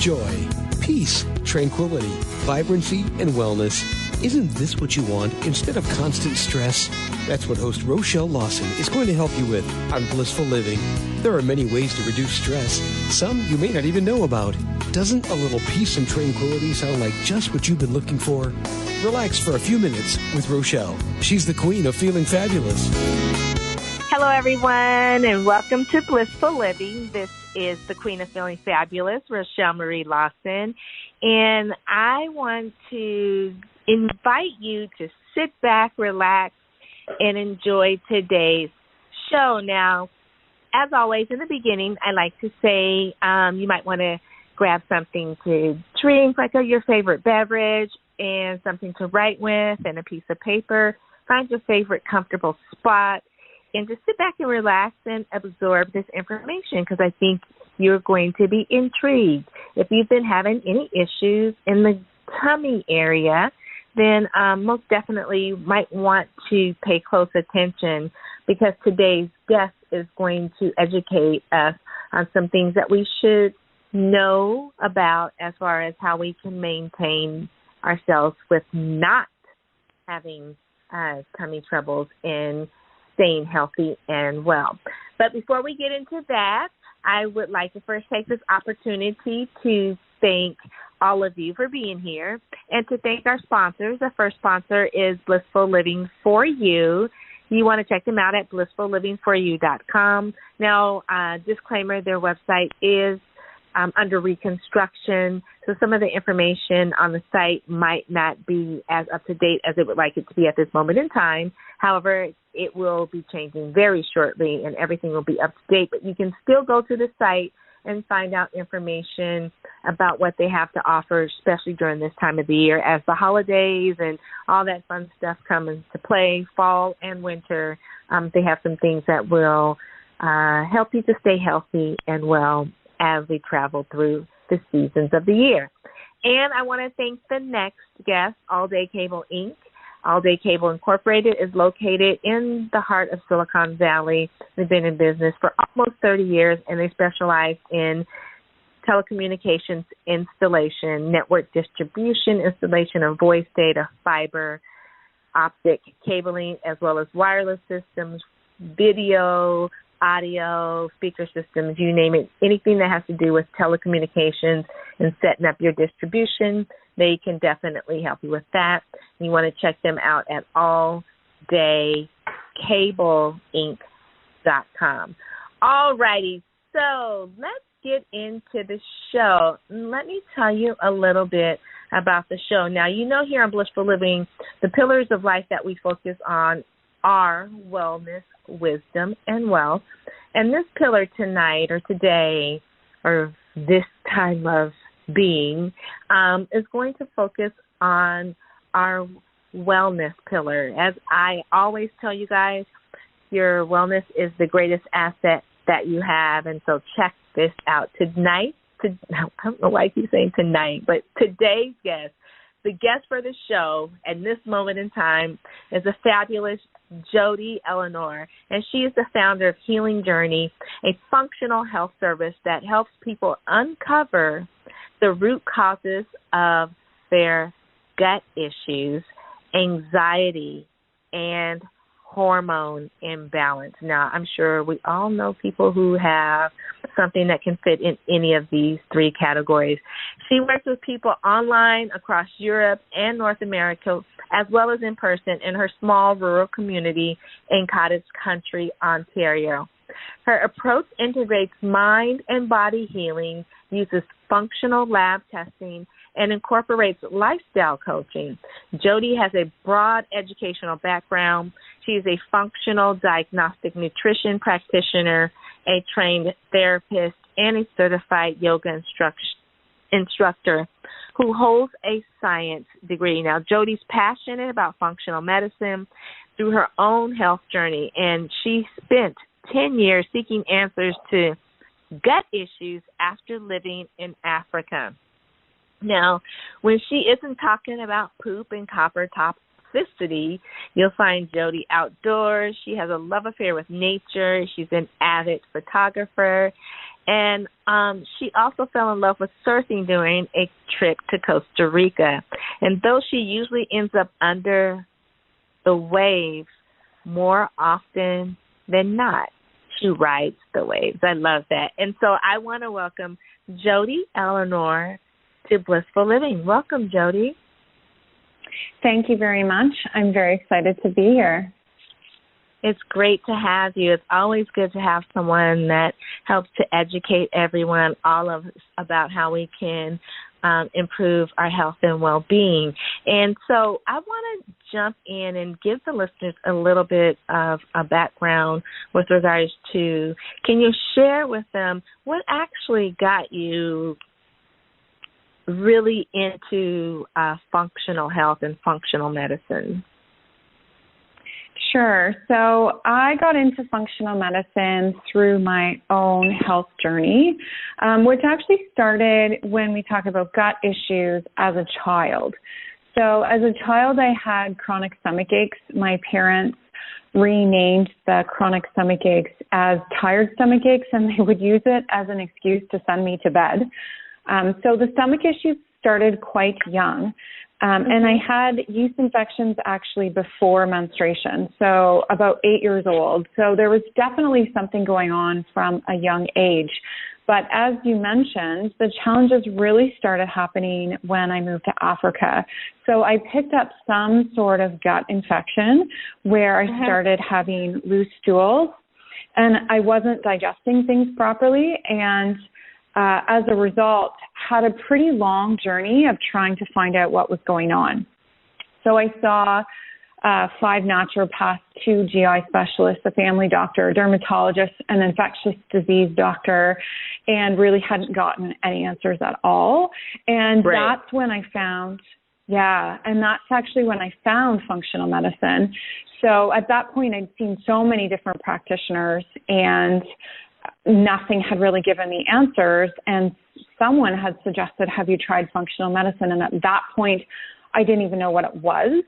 joy, peace, tranquility, vibrancy, and wellness. Isn't this what you want instead of constant stress? That's what host Rochelle Lawson is going to help you with on Blissful Living. There are many ways to reduce stress, some you may not even know about. Doesn't a little peace and tranquility sound like just what you've been looking for? Relax for a few minutes with Rochelle. She's the queen of feeling fabulous. Hello, everyone, and welcome to Blissful Living. This is the Queen of Feeling Fabulous, Rochelle Marie Lawson, and I want to invite you to sit back, relax, and enjoy today's show. Now, as always, in the beginning, I like to say you might want to grab something to drink, like your favorite beverage, and something to write with, and a piece of paper. Find your favorite comfortable spot, and just sit back and relax and absorb this information, because I think you're going to be intrigued. If you've been having any issues in the tummy area, then most definitely you might want to pay close attention, because today's guest is going to educate us on some things that we should know about as far as how we can maintain ourselves with not having tummy troubles and staying healthy and well. But before we get into that, I would like to first take this opportunity to thank all of you for being here and to thank our sponsors. The first sponsor is Blissful Living For You. You want to check them out at blissfullivingforyou.com. Now, disclaimer, their website is under reconstruction, so some of the information on the site might not be as up to date as it would like it to be at this moment in time. However, it will be changing very shortly, and everything will be up to date. But you can still go to the site and find out information about what they have to offer, especially during this time of the year as the holidays and all that fun stuff come into play, fall and winter. They have some things that will help you to stay healthy and well as we travel through the seasons of the year. And I want to thank the next guest, All Day Cable Inc. All Day Cable Incorporated is located in the heart of Silicon Valley. They've been in business for almost 30 years, and they specialize in telecommunications installation, network distribution, installation of voice data, fiber, optic cabling, as well as wireless systems, video, audio, speaker systems, you name it, anything that has to do with telecommunications and setting up your distribution, they can definitely help you with that. You want to check them out at alldaykableinc.com. All righty, so let's get into the show. Let me tell you a little bit about the show. Now, you know, here on Blissful Living, the pillars of life that we focus on are wellness, wisdom, and wealth. And this pillar tonight or today or this time of being is going to focus on our wellness pillar. As I always tell you guys, your wellness is the greatest asset that you have. And so check this out. Tonight, I don't know why I keep saying tonight, but today's guest, the guest for the show at this moment in time is a fabulous Jodie Ellinor, and she is the founder of Healing Journey, a functional health service that helps people uncover the root causes of their gut issues, anxiety, and hormone imbalance. Now, I'm sure we all know people who have something that can fit in any of these three categories. She works with people online across Europe and North America, as well as in person in her small rural community in Cottage Country, Ontario. Her approach integrates mind and body healing, uses functional lab testing, and incorporates lifestyle coaching. Jodie has a broad educational background. She is a functional diagnostic nutrition practitioner, a trained therapist, and a certified yoga instructor who holds a science degree. Now, Jodie's passionate about functional medicine through her own health journey, and she spent 10 years seeking answers to gut issues after living in Africa. Now, when she isn't talking about poop and copper toxicity, you'll find Jodie outdoors. She has a love affair with nature. She's an avid photographer, And she also fell in love with surfing during a trip to Costa Rica. And though she usually ends up under the waves more often than not, she rides the waves. I love that. And so I want to welcome Jodie Ellinor to Blissful Living. Welcome, Jodie. Thank you very much. I'm very excited to be here. It's great to have you. It's always good to have someone that helps to educate everyone, all of us, about how we can improve our health and well-being. And so I want to jump in and give the listeners a little bit of a background with regards to, can you share with them what actually got you really into functional health and functional medicine? Sure. So I got into functional medicine through my own health journey, which actually started when we talk about gut issues as a child. So as a child, I had chronic stomach aches. My parents renamed the chronic stomach aches as tired stomach aches, and they would use it as an excuse to send me to bed. So the stomach issues started quite young. And I had yeast infections actually before menstruation, so about 8 years old. So there was definitely something going on from a young age. But as you mentioned, the challenges really started happening when I moved to Africa. So I picked up some sort of gut infection where I started having loose stools, and I wasn't digesting things properly, and as a result, had a pretty long journey of trying to find out what was going on. So I saw 5 naturopaths, 2 GI specialists, a family doctor, a dermatologist, an infectious disease doctor, and really hadn't gotten any answers at all. And that's when I found, and that's actually when I found functional medicine. So at that point, I'd seen so many different practitioners, and nothing had really given me answers, and someone had suggested, have you tried functional medicine? And at that point, I didn't even know what it was.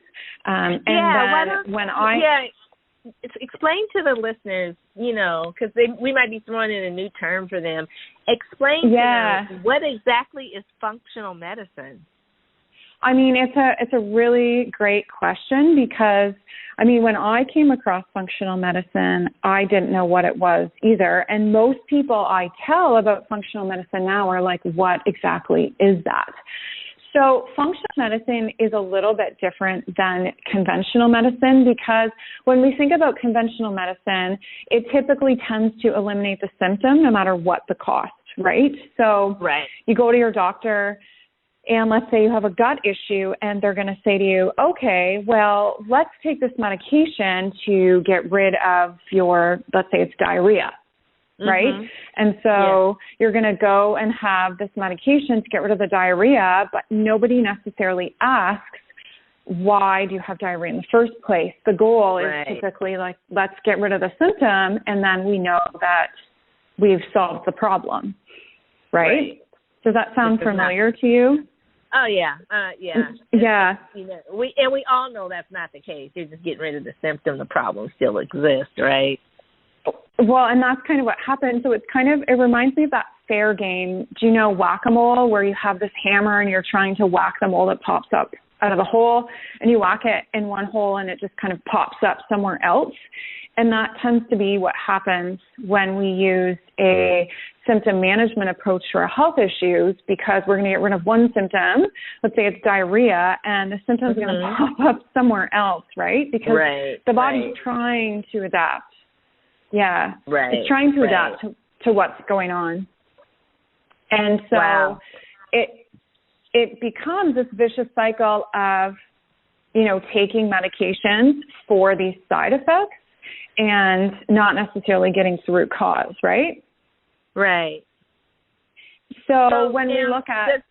Explain to the listeners, because we might be throwing in a new term for them. Explain to them, what exactly is functional medicine? I mean, it's a really great question because, when I came across functional medicine, I didn't know what it was either. And most people I tell about functional medicine now are like, what exactly is that? So functional medicine is a little bit different than conventional medicine because when we think about conventional medicine, it typically tends to eliminate the symptom no matter what the cost, right? So you go to your doctor, and let's say you have a gut issue and they're going to say to you, okay, well, let's take this medication to get rid of your, let's say it's diarrhea, right? And so you're going to go and have this medication to get rid of the diarrhea, but nobody necessarily asks, why do you have diarrhea in the first place? The goal is typically like, let's get rid of the symptom, and then we know that we've solved the problem, right? Does that sound familiar to you? Oh, yeah. We all know that's not the case. You're just getting rid of the symptom. The problem still exists, right? Well, and that's kind of what happened. So it reminds me of that fair game. Do you know whack-a-mole, where you have this hammer and you're trying to whack the mole that pops up out of the hole, and you whack it in one hole and it just kind of pops up somewhere else? And that tends to be what happens when we use a symptom management approach to our health issues, because we're going to get rid of one symptom, let's say it's diarrhea, and the symptom is going to pop up somewhere else, right? Because the body's trying to adapt. It's trying to adapt to what's going on. And so it becomes this vicious cycle of, taking medications for these side effects and not necessarily getting to the root cause, right? Right. So when we look at...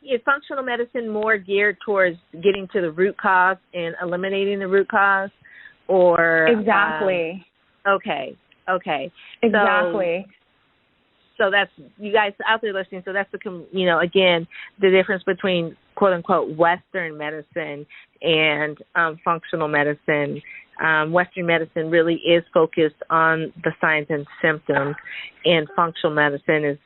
Is functional medicine more geared towards getting to the root cause and eliminating the root cause? Or Exactly. Okay. Exactly. So that's, you guys out there listening, so that's again, the difference between quote-unquote Western medicine and functional medicine. Western medicine really is focused on the signs and symptoms, and functional medicine is,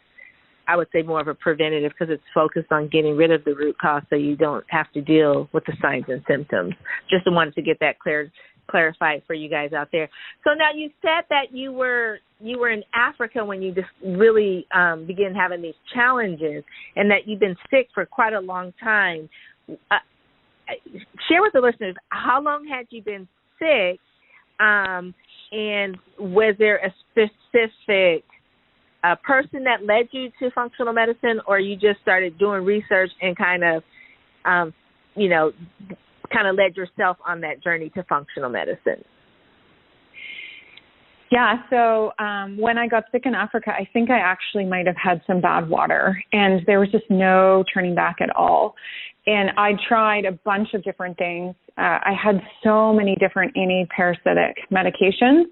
I would say, more of a preventative because it's focused on getting rid of the root cause so you don't have to deal with the signs and symptoms. Just wanted to get that clarified for you guys out there. So now you said that you were in Africa when you just really began having these challenges, and that you've been sick for quite a long time. Share with the listeners, how long had you been sick, and was there a specific person that led you to functional medicine, or you just started doing research and kind of led yourself on that journey to functional medicine? Yeah, so when I got sick in Africa, I think I actually might have had some bad water, and there was just no turning back at all. And I tried a bunch of different things. I had so many different anti-parasitic medications,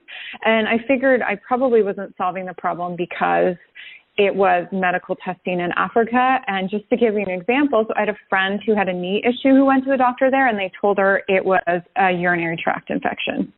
and I figured I probably wasn't solving the problem because it was medical testing in Africa. And just to give you an example, so I had a friend who had a knee issue who went to the doctor there, and they told her it was a urinary tract infection.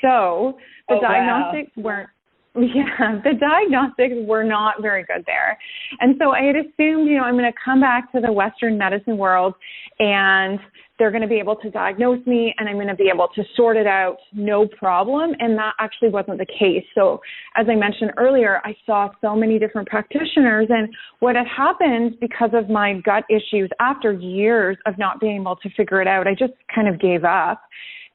So the diagnostics weren't. Yeah, the diagnostics were not very good there. And so I had assumed, I'm going to come back to the Western medicine world and they're going to be able to diagnose me and I'm going to be able to sort it out, no problem. And that actually wasn't the case. So as I mentioned earlier, I saw so many different practitioners, and what had happened because of my gut issues after years of not being able to figure it out, I just kind of gave up.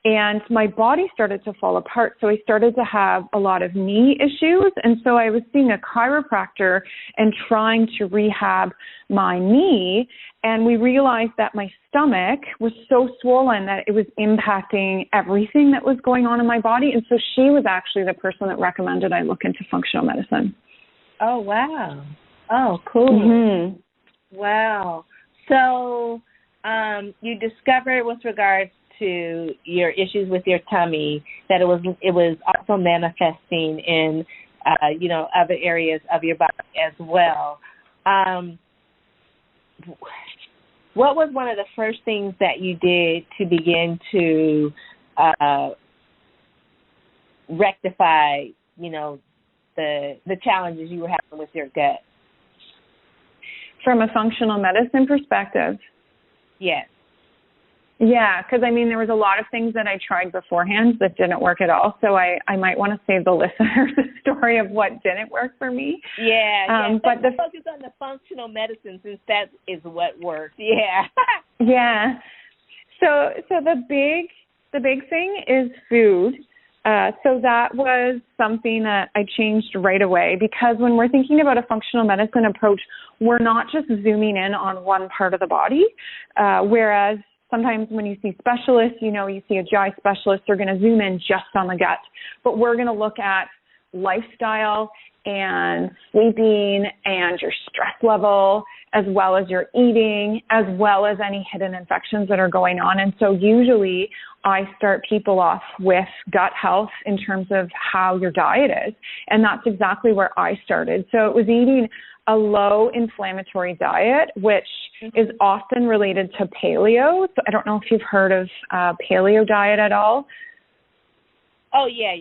And my body started to fall apart. So I started to have a lot of knee issues. And so I was seeing a chiropractor and trying to rehab my knee. And we realized that my stomach was so swollen that it was impacting everything that was going on in my body. And so she was actually the person that recommended I look into functional medicine. Oh, wow. Oh, cool. Mm-hmm. Wow. So you discovered with regards to your issues with your tummy that it was also manifesting in other areas of your body as well. What was one of the first things that you did to begin to rectify the challenges you were having with your gut? From a functional medicine perspective? Yes. Yeah, because, there was a lot of things that I tried beforehand that didn't work at all. So I might want to save the listeners the story of what didn't work for me. Yeah, but the focus on the functional medicine, since that is what works. Yeah. Yeah. So the big thing is food. So that was something that I changed right away, because when we're thinking about a functional medicine approach, we're not just zooming in on one part of the body, whereas sometimes when you see specialists, you see a GI specialist, they're going to zoom in just on the gut. But we're going to look at lifestyle and sleeping and your stress level, as well as your eating, as well as any hidden infections that are going on. And so usually I start people off with gut health in terms of how your diet is. And that's exactly where I started. So it was eating a low inflammatory diet, which is often related to paleo. So I don't know if you've heard of paleo diet at all. Oh, yeah.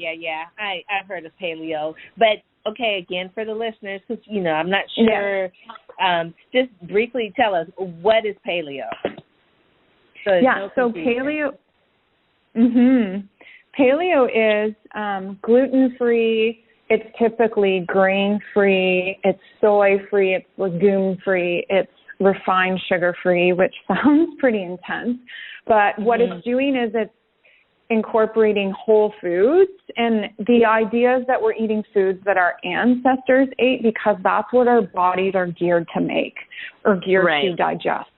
I've heard of paleo. But, okay, again, for the listeners, because, I'm not sure, just briefly tell us, what is paleo? So paleo, paleo is gluten-free. It's typically grain-free, it's soy-free, it's legume-free, it's refined sugar-free, which sounds pretty intense. But what it's doing is it's incorporating whole foods. And the idea is that we're eating foods that our ancestors ate, because that's what our bodies are geared to make or geared to digest.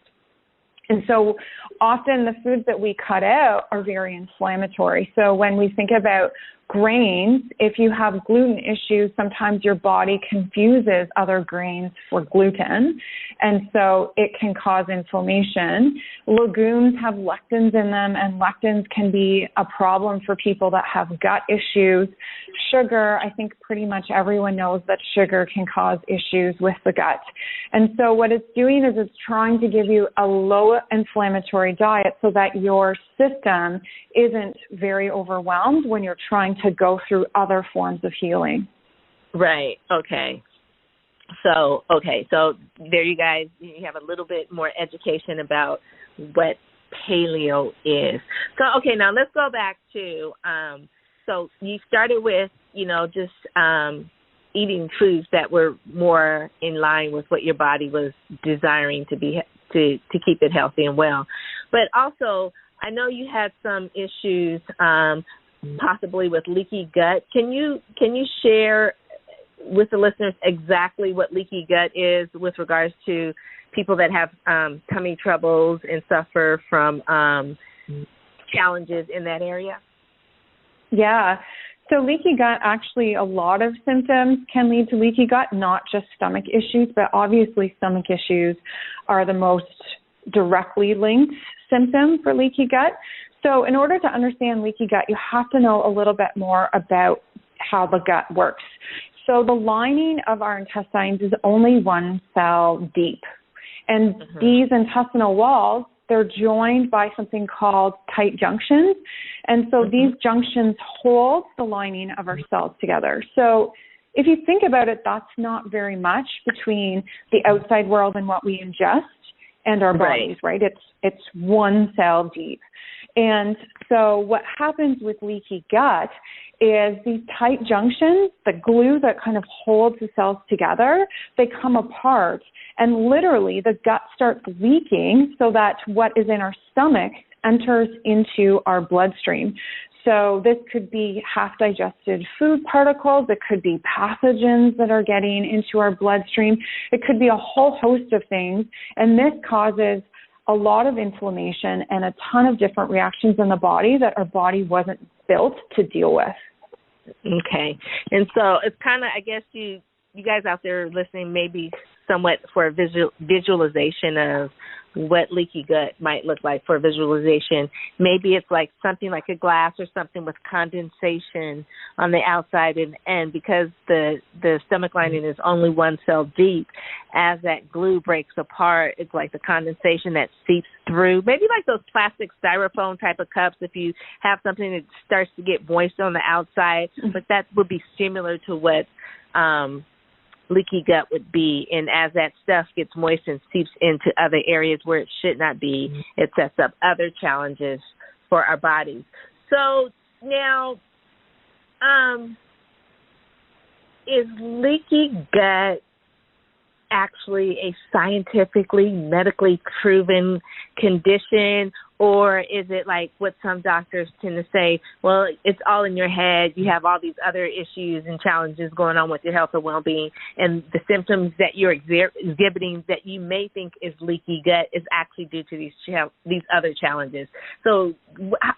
And so often the foods that we cut out are very inflammatory. So when we think about grains, if you have gluten issues, sometimes your body confuses other grains for gluten, and so it can cause inflammation. Legumes have lectins in them, and lectins can be a problem for people that have gut issues. Sugar, I think pretty much everyone knows that sugar can cause issues with the gut. And so what it's doing is it's trying to give you a low inflammatory diet so that your system isn't very overwhelmed when you're trying to go through other forms of healing. Right. Okay. So there you guys, you have a little bit more education about what paleo is. So, okay, now let's go back to, so you started with, just eating foods that were more in line with what your body was desiring to be, to keep it healthy and well. But also, I know you had some issues, possibly with leaky gut. Can you share with the listeners exactly what leaky gut is with regards to people that have tummy troubles and suffer from challenges in that area? Yeah. So leaky gut, actually, a lot of symptoms can lead to leaky gut, not just stomach issues, but obviously stomach issues are the most directly linked symptom for leaky gut. So in order to understand leaky gut, you have to know a little bit more about how the gut works. So the lining of our intestines is only one cell deep. And these intestinal walls, they're joined by something called tight junctions. And so these junctions hold the lining of our cells together. So if you think about it, that's not very much between the outside world and what we ingest and our bodies, right? It's one cell deep. And so what happens with leaky gut is these tight junctions, the glue that kind of holds the cells together, they come apart, and literally the gut starts leaking so that what is in our stomach enters into our bloodstream. So this could be half-digested food particles. It could be pathogens that are getting into our bloodstream. It could be a whole host of things, and this causes a lot of inflammation and a ton of different reactions in the body that our body wasn't built to deal with. Okay. And so it's kind of, I guess you guys out there listening, maybe somewhat for a visualization of what leaky gut might look like for visualization. Maybe it's like something like a glass or something with condensation on the outside and because the stomach lining is only one cell deep, as that glue breaks apart, it's like the condensation that seeps through. Maybe like those plastic styrofoam type of cups if you have something that starts to get moist on the outside, but that would be similar to what leaky gut would be, and as that stuff gets moist and seeps into other areas where it should not be, it sets up other challenges for our bodies. So now, is leaky gut actually a scientifically, medically proven condition, or is it like what some doctors tend to say, well, it's all in your head, you have all these other issues and challenges going on with your health and well-being, and the symptoms that you're exhibiting that you may think is leaky gut is actually due to these other challenges. So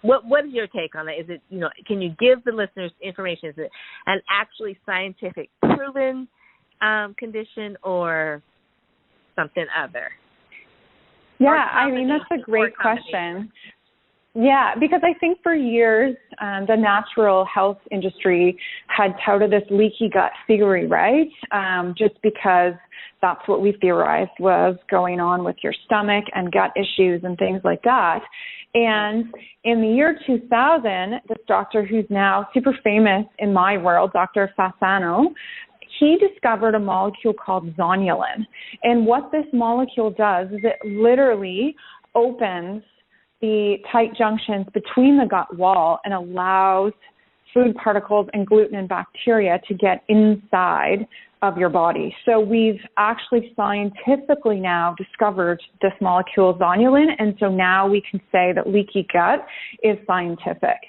what is your take on that? Is it, can you give the listeners information? Is it an actually scientific proven condition or something other? Yeah, I mean, that's a great question. Yeah, because I think for years, the natural health industry had touted this leaky gut theory, right? Just because that's what we theorized was going on with your stomach and gut issues and things like that. And in the year 2000, this doctor who's now super famous in my world, Dr. Fasano, he discovered a molecule called zonulin. And what this molecule does is it literally opens the tight junctions between the gut wall and allows food particles and gluten and bacteria to get inside of your body. So we've actually scientifically now discovered this molecule zonulin, and so now we can say that leaky gut is scientific.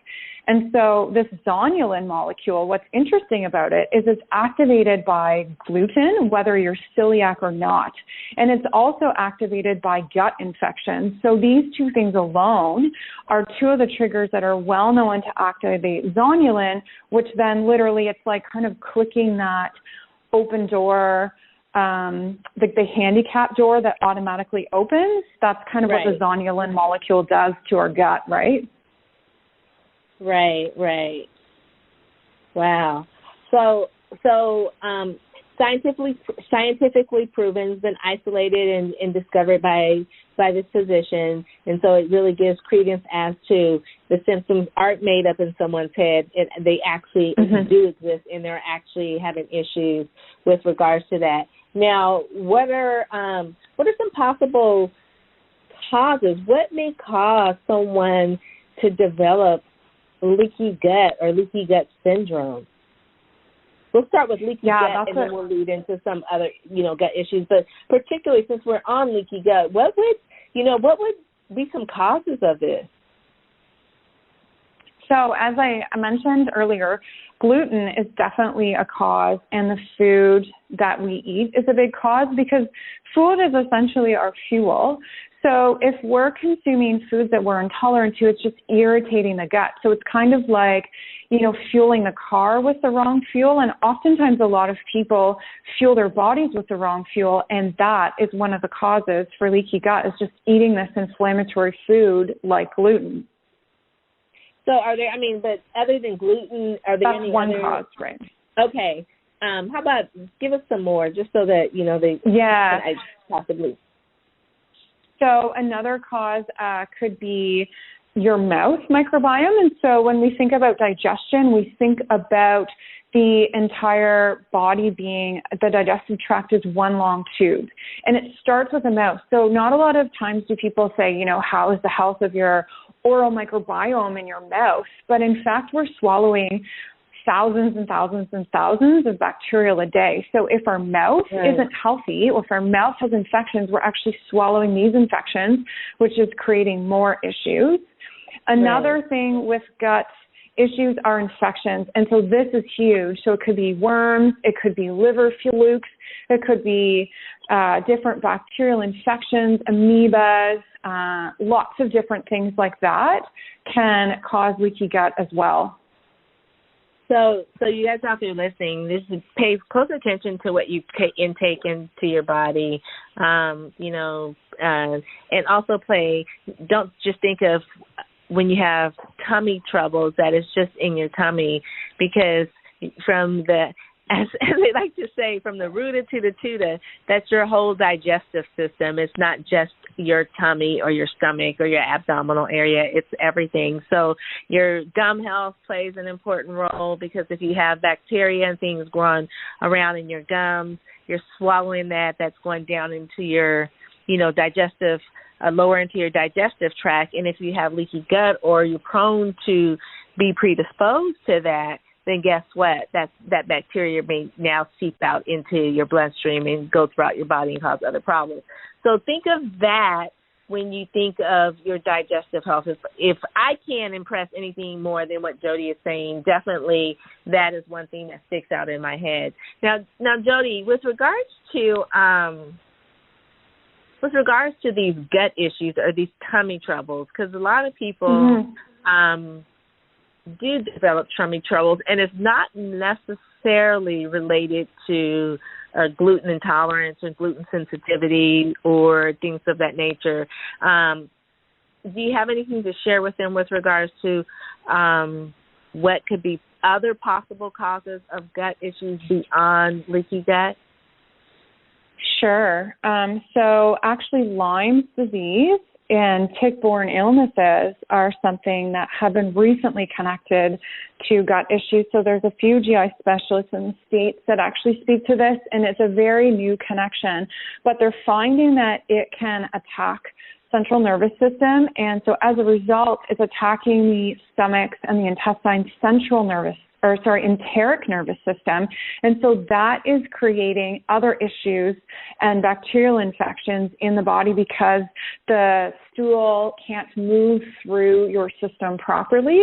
And so this zonulin molecule, what's interesting about it is it's activated by gluten, whether you're celiac or not. And it's also activated by gut infections. So these two things alone are two of the triggers that are well known to activate zonulin, which then literally it's like kind of clicking that open door, the handicap door that automatically opens. That's kind of what the zonulin molecule does to our gut, right? Right. Wow. So scientifically proven, has been isolated and discovered by this physician, and so it really gives credence as to the symptoms aren't made up in someone's head. They actually do exist, and they're actually having issues with regards to that. Now, what are some possible causes? What may cause someone to develop leaky gut or leaky gut syndrome? We'll start with leaky gut, and then we'll lead into some other, gut issues. But particularly since we're on leaky gut, what would be some causes of this? So as I mentioned earlier, gluten is definitely a cause, and the food that we eat is a big cause because food is essentially our fuel. So if we're consuming foods that we're intolerant to, it's just irritating the gut. So it's kind of like, fueling the car with the wrong fuel. And oftentimes a lot of people fuel their bodies with the wrong fuel. And that is one of the causes for leaky gut, is just eating this inflammatory food like gluten. So but other than gluten, are there any other? That's one cause, right? Okay. How about give us some more, just so that, possibly. So another cause could be your mouth microbiome. And so when we think about digestion, we think about the entire body being, the digestive tract is one long tube. And it starts with the mouth. So not a lot of times do people say, how is the health of your oral microbiome in your mouth? But in fact, we're swallowing thousands and thousands and thousands of bacteria a day. So if our mouth isn't healthy, or if our mouth has infections, we're actually swallowing these infections, which is creating more issues. Another thing with gut issues are infections. And so this is huge. So it could be worms, it could be liver flukes, it could be different bacterial infections, amoebas, lots of different things like that can cause leaky gut as well. So you guys out there listening, pay close attention to what you intake into your body, and also don't just think of when you have tummy troubles that it's just in your tummy, because from the, as they like to say, from the rooter to the tutor, that's your whole digestive system. It's not just your tummy or your stomach or your abdominal area. It's everything. So your gum health plays an important role, because if you have bacteria and things growing around in your gums, you're swallowing that's going down into your, digestive, lower into your digestive tract. And if you have leaky gut, or you're prone to be predisposed to that, then guess what? That bacteria may now seep out into your bloodstream and go throughout your body and cause other problems. So think of that when you think of your digestive health. If I can impress anything more than what Jodie is saying, definitely that is one thing that sticks out in my head. Now, Jodie, with regards to these gut issues or these tummy troubles, because a lot of people do develop tummy troubles, and it's not necessarily related to gluten intolerance or gluten sensitivity or things of that nature. Do you have anything to share with them with regards to what could be other possible causes of gut issues beyond leaky gut? Sure. So actually Lyme's disease and tick-borne illnesses are something that have been recently connected to gut issues. So there's a few GI specialists in the States that actually speak to this, and it's a very new connection. But they're finding that it can attack central nervous system, and so as a result, it's attacking the stomach and the intestine enteric nervous system. And so that is creating other issues and bacterial infections in the body, because the stool can't move through your system properly.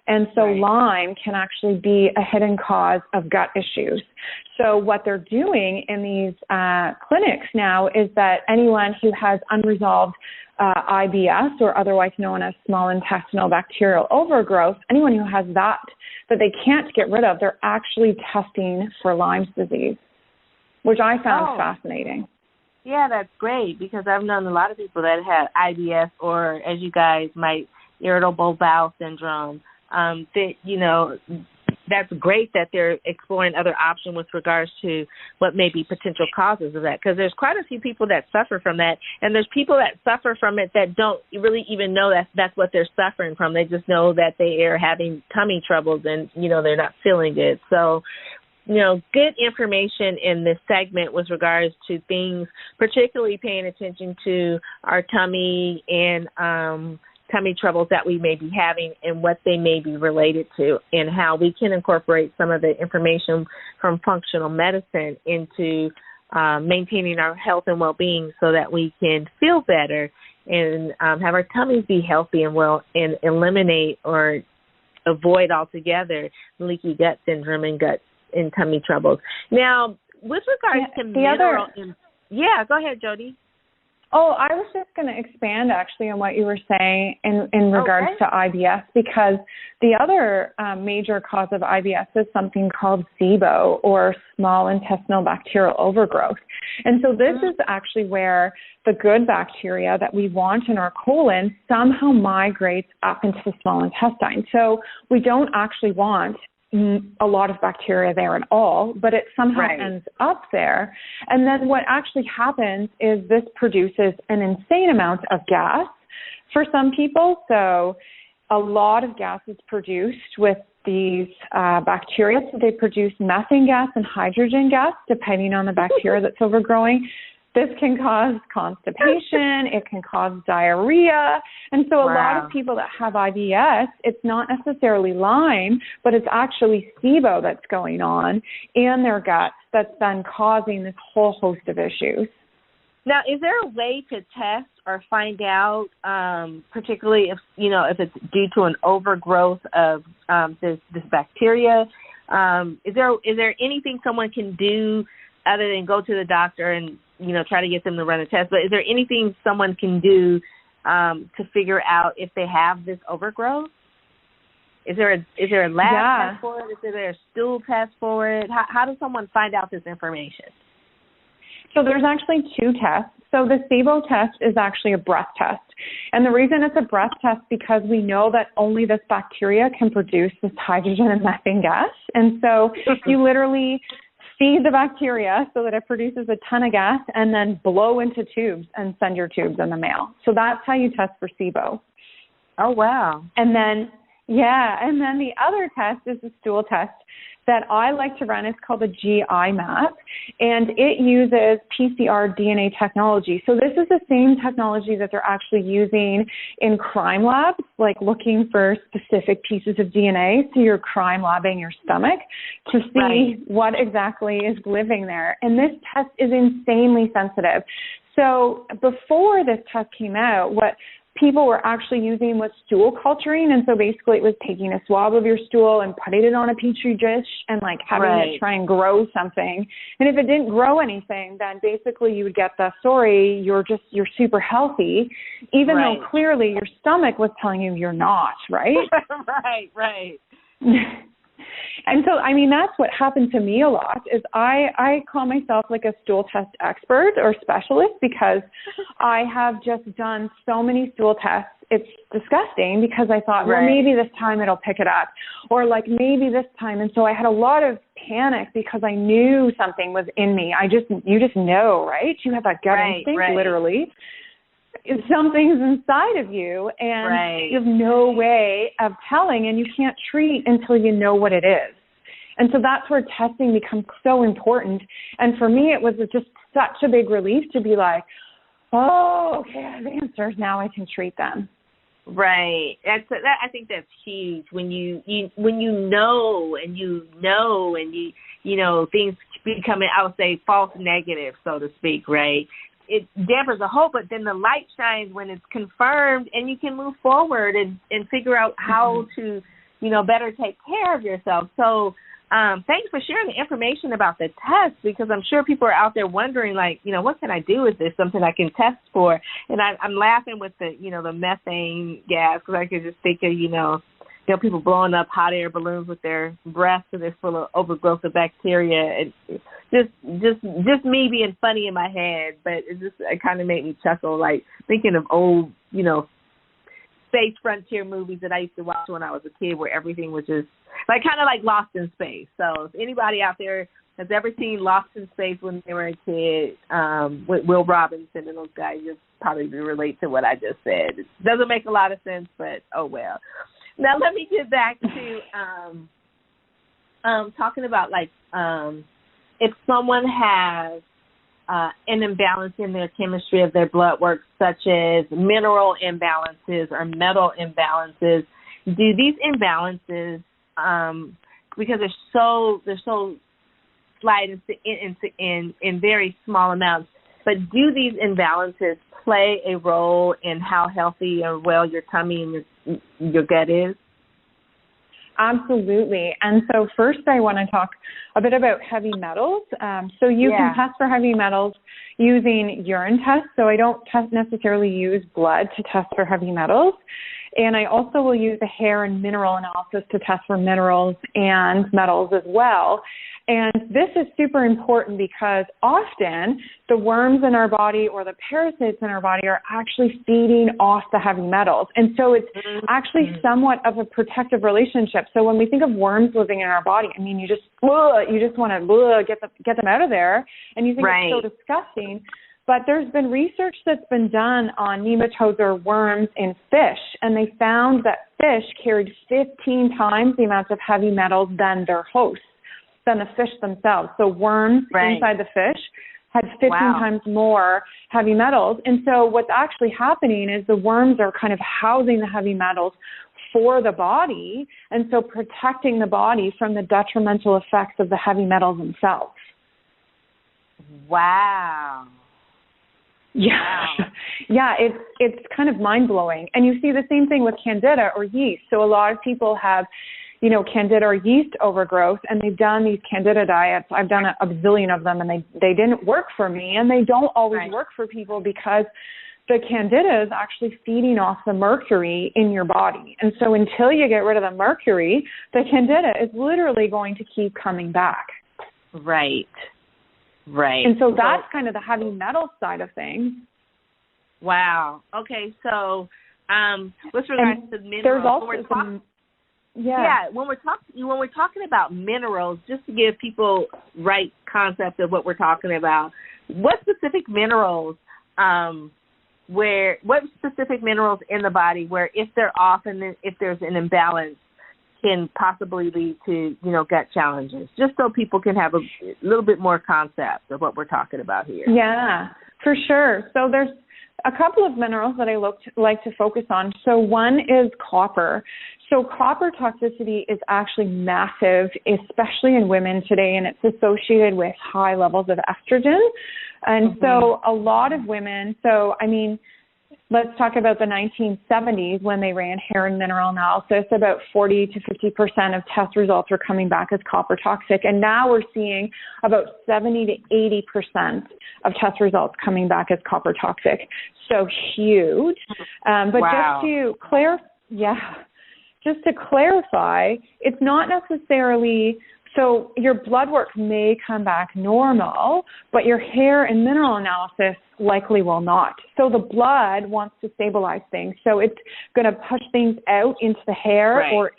And so Lyme can actually be a hidden cause of gut issues. So what they're doing in these clinics now is that anyone who has unresolved IBS, or otherwise known as small intestinal bacterial overgrowth, anyone who has that they can't get rid of, they're actually testing for Lyme's disease, which I found fascinating. Yeah, that's great, because I've known a lot of people that had IBS, or as you guys might, irritable bowel syndrome. That, you know, that's great that they're exploring other options with regards to what may be potential causes of that, because there's quite a few people that suffer from that, and there's people that suffer from it that don't really even know that's what they're suffering from. They just know that they are having tummy troubles and, you know, they're not feeling good. So, you know, good information in this segment with regards to things, particularly paying attention to our tummy and tummy troubles that we may be having and what they may be related to, and how we can incorporate some of the information from functional medicine into maintaining our health and well-being so that we can feel better and have our tummies be healthy and well, and eliminate or avoid altogether leaky gut syndrome and gut and tummy troubles. Now, with regards to mineral... go ahead, Jodie. Oh, I was just going to expand actually on what you were saying in regards to IBS, because the other major cause of IBS is something called SIBO, or small intestinal bacterial overgrowth. And so this is actually where the good bacteria that we want in our colon somehow migrates up into the small intestine. So we don't actually want a lot of bacteria there at all, but it somehow ends up there. And then what actually happens is this produces an insane amount of gas for some people. So a lot of gas is produced with these bacteria. So they produce methane gas and hydrogen gas, depending on the bacteria that's overgrowing. This can cause constipation, it can cause diarrhea. And so a lot of people that have IBS, it's not necessarily Lyme, but it's actually SIBO that's going on in their guts that's then causing this whole host of issues. Now, is there a way to test or find out, particularly if it's due to an overgrowth of this bacteria? Is there anything someone can do other than go to the doctor and try to get them to run a test? But is there anything someone can do to figure out if they have this overgrowth? Is there a lab test for it? Is there a stool test for it? How does someone find out this information? So there's actually two tests. So the SIBO test is actually a breath test. And the reason it's a breath test because we know that only this bacteria can produce this hydrogen and methane gas. And so you literally feed the bacteria so that it produces a ton of gas and then blow into tubes and send your tubes in the mail. So that's how you test for SIBO. Oh, wow. And then the other test is the stool test that I like to run. It's called the GI map, and it uses PCR DNA technology. So this is the same technology that they're actually using in crime labs, like looking for specific pieces of DNA. So you're crime labbing your stomach to see what exactly is living there. And this test is insanely sensitive. So before this test came out, what people were actually using was stool culturing. And so basically it was taking a swab of your stool and putting it on a petri dish and like having it try and grow something. And if it didn't grow anything, then basically you would get the story, you're super healthy, even though clearly your stomach was telling you you're not, right? Right. And so, I mean, that's what happened to me a lot is I call myself like a stool test expert or specialist because I have just done so many stool tests. It's disgusting because I thought, well, maybe this time it'll pick it up or like maybe this time. And so I had a lot of panic because I knew something was in me. You just know, right? You have that gut instinct, literally. Something's inside of you and you have no way of telling and you can't treat until you know what it is. And so that's where testing becomes so important. And for me, it was just such a big relief to be like, oh, okay, I have answers. Now I can treat them. Right. I think that's huge when you know things becoming, I would say, false negative, so to speak, right? it dampers the hope, but then the light shines when it's confirmed, and you can move forward and figure out how to, better take care of yourself. So thanks for sharing the information about the test, because I'm sure people are out there wondering, like, what can I do? Is there something I can test for? And I'm laughing with the, the methane gas, because I could just think of, people blowing up hot air balloons with their breath, and they're full of overgrowth of bacteria. And just me being funny in my head, but it kind of made me chuckle, like thinking of old, space frontier movies that I used to watch when I was a kid, where everything was just like kind of like Lost in Space. So if anybody out there has ever seen Lost in Space when they were a kid, with Will Robinson and those guys, you'll probably relate to what I just said. It doesn't make a lot of sense, but oh well. Now let me get back to talking about if someone has an imbalance in their chemistry of their blood work, such as mineral imbalances or metal imbalances. Do these imbalances, because they're so slight in very small amounts, but do these imbalances play a role in how healthy or well your tummy and your gut is? Absolutely. And so first I want to talk a bit about heavy metals. So you can test for heavy metals using urine tests. So I don't necessarily use blood to test for heavy metals. And I also will use a hair and mineral analysis to test for minerals and metals as well. And this is super important because often the worms in our body or the parasites in our body are actually feeding off the heavy metals. And so it's actually somewhat of a protective relationship. So when we think of worms living in our body, I mean, you just want to get them out of there, and you think it's so disgusting. But there's been research that's been done on nematodes or worms in fish, and they found that fish carried 15 times the amount of heavy metals than their hosts, than the fish themselves. So worms inside the fish had 15 times more heavy metals. And so what's actually happening is the worms are kind of housing the heavy metals for the body, and so protecting the body from the detrimental effects of the heavy metals themselves. Wow. Yeah, it's kind of mind-blowing. And you see the same thing with candida or yeast. So a lot of people have, candida or yeast overgrowth, and they've done these candida diets. I've done a bazillion of them, and they didn't work for me, and they don't always work for people because the candida is actually feeding off the mercury in your body. And so until you get rid of the mercury, the candida is literally going to keep coming back. Right. And so that's kind of the heavy metal side of things. Wow. Okay, so with regards to minerals, there's also when we're talking about minerals, just to give people right concept of what we're talking about, what specific minerals in the body where if they're off and if there's an imbalance can possibly lead to, gut challenges, just so people can have a little bit more concept of what we're talking about here. Yeah, for sure. So there's a couple of minerals that I like to focus on. So one is copper. So copper toxicity is actually massive, especially in women today, and it's associated with high levels of estrogen. And so a lot of women, let's talk about the 1970s when they ran hair and mineral analysis. About 40 to 50% of test results were coming back as copper toxic. And now we're seeing about 70 to 80% of test results coming back as copper toxic. So huge. But just to clarify, it's not necessarily... So your blood work may come back normal, but your hair and mineral analysis likely will not. So the blood wants to stabilize things. So it's going to push things out into the hair or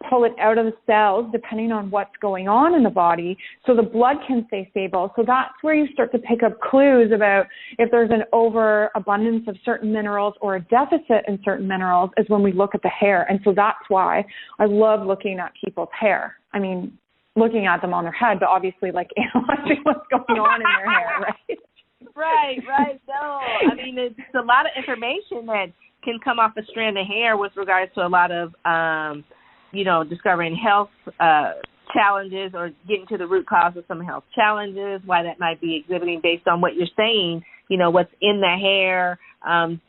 pull it out of the cells depending on what's going on in the body so the blood can stay stable. So that's where you start to pick up clues about if there's an overabundance of certain minerals or a deficit in certain minerals is when we look at the hair. And so that's why I love looking at people's hair. Looking at them on their head, but obviously analyzing what's going on in their hair, right? Right. No, it's a lot of information that can come off a strand of hair with regards to a lot of, discovering health challenges or getting to the root cause of some health challenges, why that might be exhibiting based on what you're saying. what's in the hair,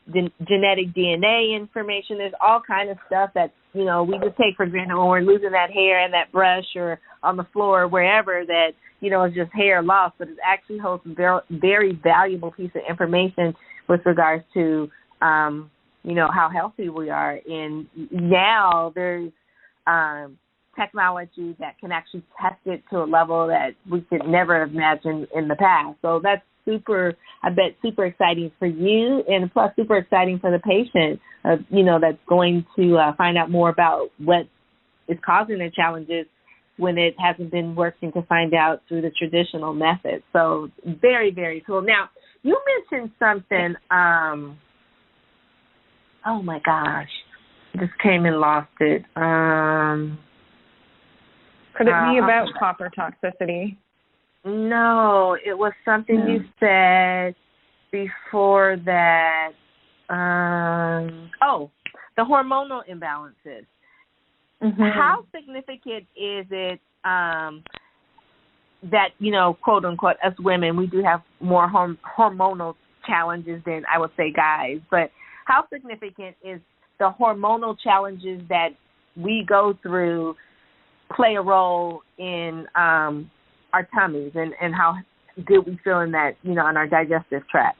genetic DNA information. There's all kind of stuff that, we just take for granted when we're losing that hair and that brush or on the floor or wherever that, is just hair loss, but it actually holds a very, very valuable piece of information with regards to, how healthy we are. And now there's technology that can actually test it to a level that we could never have imagined in the past. So that's super exciting for you, and plus super exciting for the patient, that's going to find out more about what is causing their challenges when it hasn't been working to find out through the traditional methods. So very, very cool. Now, you mentioned something, oh my gosh, I just came and lost it. Could it be about copper toxicity? No, it was something you said before that. The hormonal imbalances. Mm-hmm. How significant is it that, quote unquote, us women, we do have more hormonal challenges than, I would say, guys, but how significant is the hormonal challenges that we go through play a role in our tummies and how good we feel in that, in our digestive tract?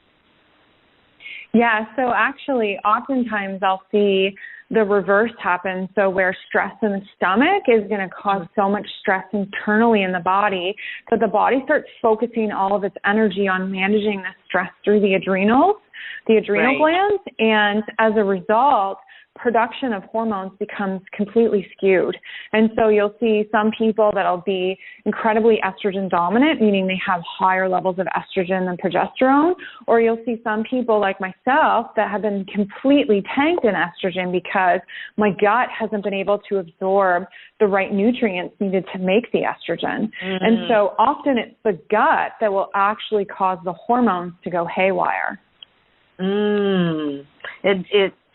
Yeah, so actually, oftentimes I'll see the reverse happen. So where stress in the stomach is going to cause so much stress internally in the body that the body starts focusing all of its energy on managing the stress through the adrenal glands. And as a result, production of hormones becomes completely skewed. And so you'll see some people that'll be incredibly estrogen dominant, meaning they have higher levels of estrogen than progesterone, or you'll see some people like myself that have been completely tanked in estrogen because my gut hasn't been able to absorb the right nutrients needed to make the estrogen. Mm-hmm. And so often it's the gut that will actually cause the hormones to go haywire.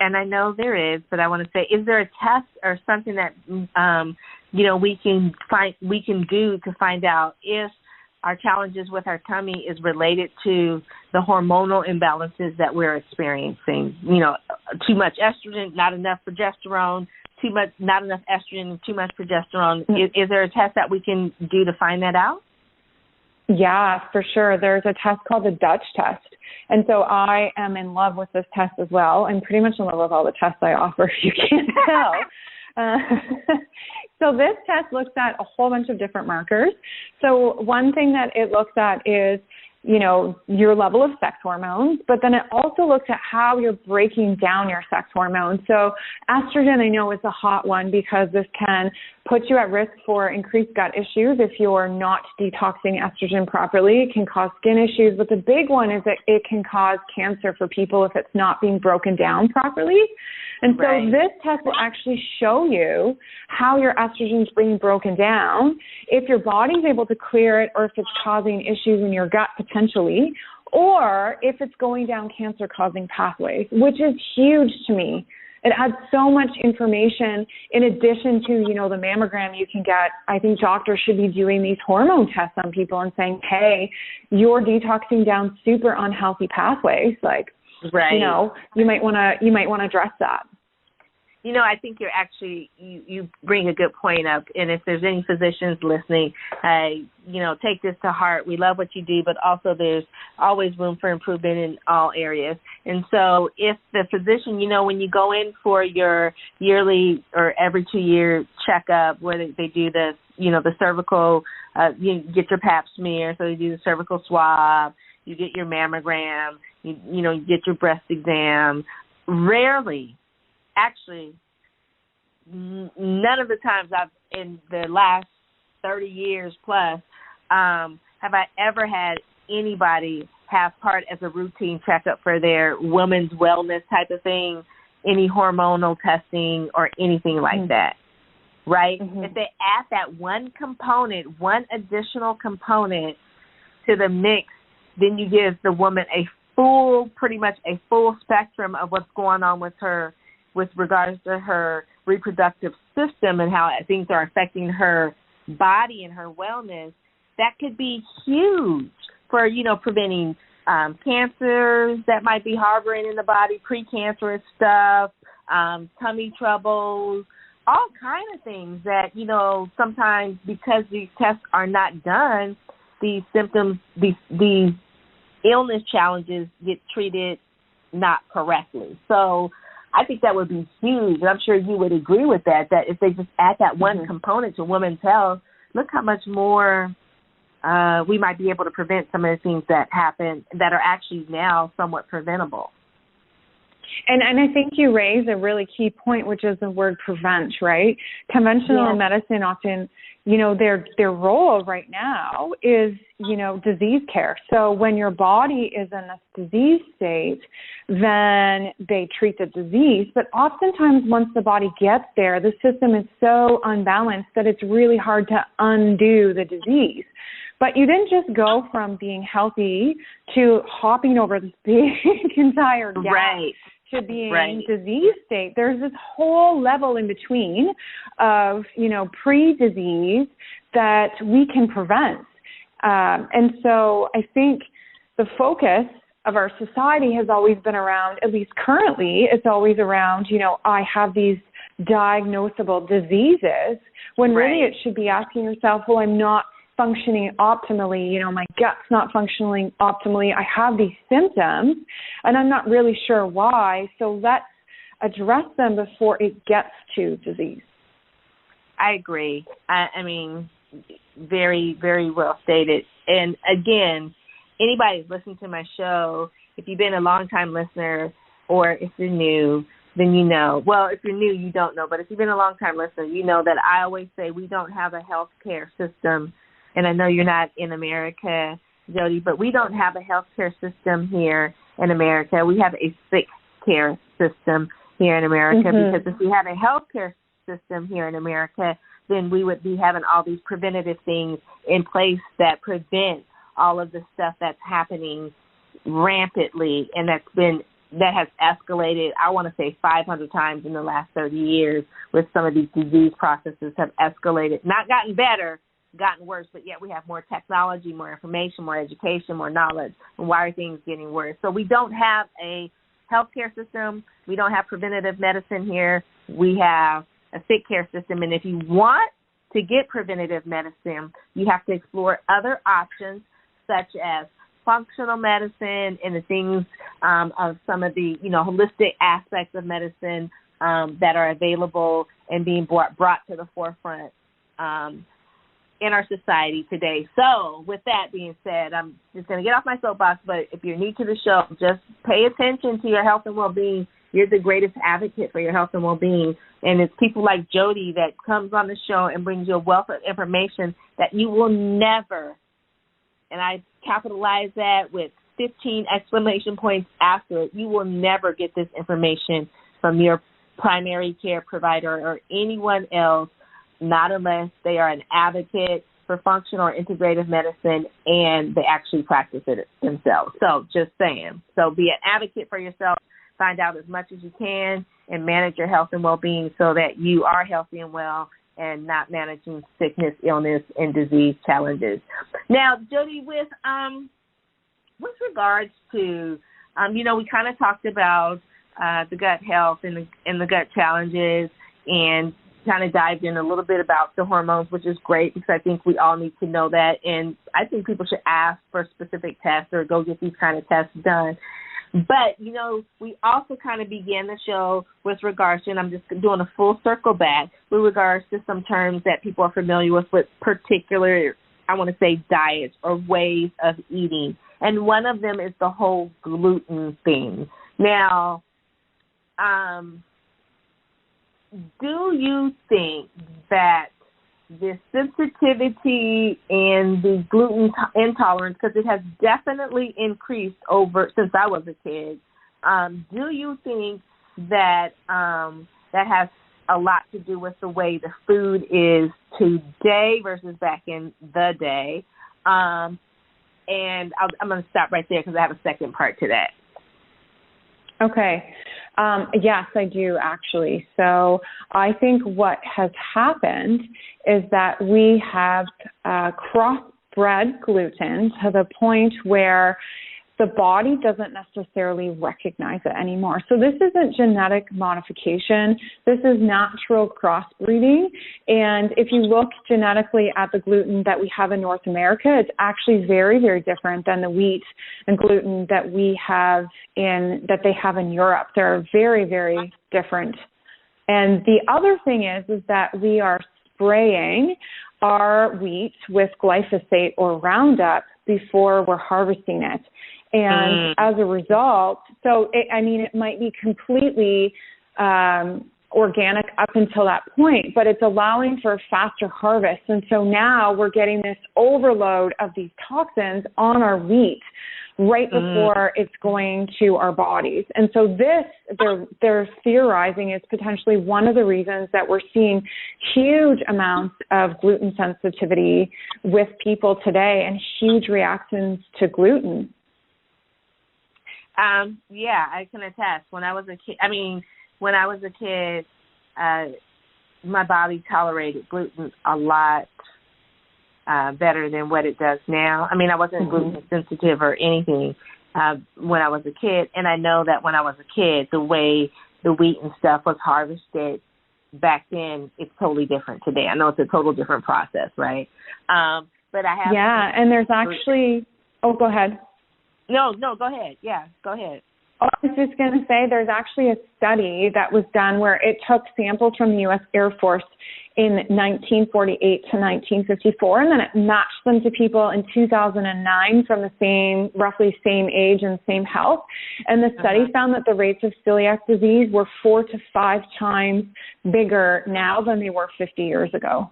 And I know there is, but I want to say, is there a test or something that we can do to find out if our challenges with our tummy is related to the hormonal imbalances that we're experiencing? Too much estrogen, not enough progesterone, not enough estrogen, too much progesterone. Is there a test that we can do to find that out? Yeah, for sure. There's a test called the Dutch test. And so I am in love with this test as well. I'm pretty much in love with all the tests I offer, if you can't tell. So this test looks at a whole bunch of different markers. So one thing that it looks at is, your level of sex hormones, but then it also looks at how you're breaking down your sex hormones. So estrogen, I know, is a hot one because this can put you at risk for increased gut issues if you're not detoxing estrogen properly. It can cause skin issues, but the big one is that it can cause cancer for people if it's not being broken down properly. And so this test will actually show you how your estrogen is being broken down, if your body's able to clear it, or if it's causing issues in your gut potentially, or if it's going down cancer-causing pathways, which is huge to me. It adds so much information in addition to, the mammogram you can get. I think doctors should be doing these hormone tests on people and saying, hey, you're detoxing down super unhealthy pathways. You might want to address that. I think you're actually, you bring a good point up. And if there's any physicians listening, take this to heart. We love what you do, but also there's always room for improvement in all areas. And so if the physician, when you go in for your yearly or every 2-year checkup, where they do this, the cervical, you get your pap smear, so you do the cervical swab, you get your mammogram, you get your breast exam. Rarely, actually, none of the times in the last 30 years plus, have I ever had anybody have part as a routine checkup for their women's wellness type of thing, any hormonal testing or anything like that, right? Mm-hmm. If they add that one additional component to the mix, then you give the woman pretty much a full spectrum of what's going on with her with regards to her reproductive system and how things are affecting her body and her wellness. That could be huge for, preventing cancers that might be harboring in the body, precancerous stuff, tummy troubles, all kind of things that, you know, sometimes because these tests are not done, these symptoms, these illness challenges get treated not correctly. So I think that would be huge, and I'm sure you would agree with that if they just add that one component to women's health, look how much more we might be able to prevent some of the things that happen that are actually now somewhat preventable. And I think you raise a really key point, which is the word prevent, right? Conventional medicine often, you know, their role right now is, you know, disease care. So when your body is in this disease state, then they treat the disease. But oftentimes once the body gets there, the system is so unbalanced that it's really hard to undo the disease. But you didn't just go from being healthy to hopping over this big entire gap. Right. To being disease state. There's this whole level in between of, you know, pre-disease that we can prevent. And so I think the focus of our society has always been around, at least currently, it's always around, you know, I have these diagnosable diseases, when really it should be asking yourself, well, I'm not functioning optimally, you know, my gut's not functioning optimally, I have these symptoms, and I'm not really sure why, so let's address them before it gets to disease. I agree. I mean, very, very well stated. And again, anybody who's listening to my show, if you've been a long-time listener or if you're new, then you know. Well, if you're new, you don't know, but if you've been a long-time listener, you know that I always say we don't have a health care system. And I know you're not in America, Jodie, but we don't have a healthcare system here in America. We have a sick care system here in America because if we had a healthcare system here in America, then we would be having all these preventative things in place that prevent all of the stuff that's happening rampantly and that has escalated, I want to say 500 times in the last 30 years with some of these disease processes have escalated, not gotten better, gotten worse, but yet we have more technology, more information, more education, more knowledge, and why are things getting worse? So we don't have a healthcare system. We don't have preventative medicine here. We have a sick care system, and if you want to get preventative medicine, you have to explore other options such as functional medicine and the things of some of the, you know, holistic aspects of medicine that are available and being brought to the forefront in our society today. So with that being said, I'm just going to get off my soapbox, but if you're new to the show, just pay attention to your health and well-being. You're the greatest advocate for your health and well-being. And it's people like Jodie that comes on the show and brings you a wealth of information that you will never, and I capitalize that with 15 exclamation points after it, you will never get this information from your primary care provider or anyone else, not unless they are an advocate for functional or integrative medicine and they actually practice it themselves. So just saying. So be an advocate for yourself. Find out as much as you can and manage your health and well-being so that you are healthy and well and not managing sickness, illness, and disease challenges. Now, Jodie, with regards to, you know, we kind of talked about the gut health and the gut challenges and kind of dived in a little bit about the hormones, which is great because I think we all need to know that. And I think people should ask for specific tests or go get these kind of tests done. But, you know, we also kind of began the show with regards to, and I'm just doing a full circle back, with regards to some terms that people are familiar with particular, I want to say, diets or ways of eating. And one of them is the whole gluten thing. Now, do you think that the sensitivity and the gluten intolerance, because it has definitely increased over since I was a kid, do you think that that has a lot to do with the way the food is today versus back in the day? And I'm going to stop right there because I have a second part to that. Okay. Yes, I do actually. So I think what has happened is that we have crossbred gluten to the point where the body doesn't necessarily recognize it anymore. So this isn't genetic modification. This is natural crossbreeding. And if you look genetically at the gluten that we have in North America, it's actually very, very different than the wheat and gluten that they have in Europe. They're very, very different. And the other thing is that we are spraying our wheat with glyphosate or Roundup before we're harvesting it. And as a result, it might be completely organic up until that point, but it's allowing for a faster harvest. And so now we're getting this overload of these toxins on our wheat right before it's going to our bodies. And so this, they're theorizing, is potentially one of the reasons that we're seeing huge amounts of gluten sensitivity with people today and huge reactions to gluten. Yeah, I can attest. When I was a kid, my body tolerated gluten a lot better than what it does now. I mean, I wasn't gluten sensitive or anything when I was a kid, and I know that when I was a kid, the way the wheat and stuff was harvested back then, it's totally different today. I know it's a total different process, right? But I have and there's actually. Oh, go ahead. No, go ahead. Yeah, go ahead. I was just going to say there's actually a study that was done where it took samples from the U.S. Air Force in 1948 to 1954, and then it matched them to people in 2009 from the roughly same age and same health. And the study found that the rates of celiac disease were 4 to 5 times bigger now than they were 50 years ago.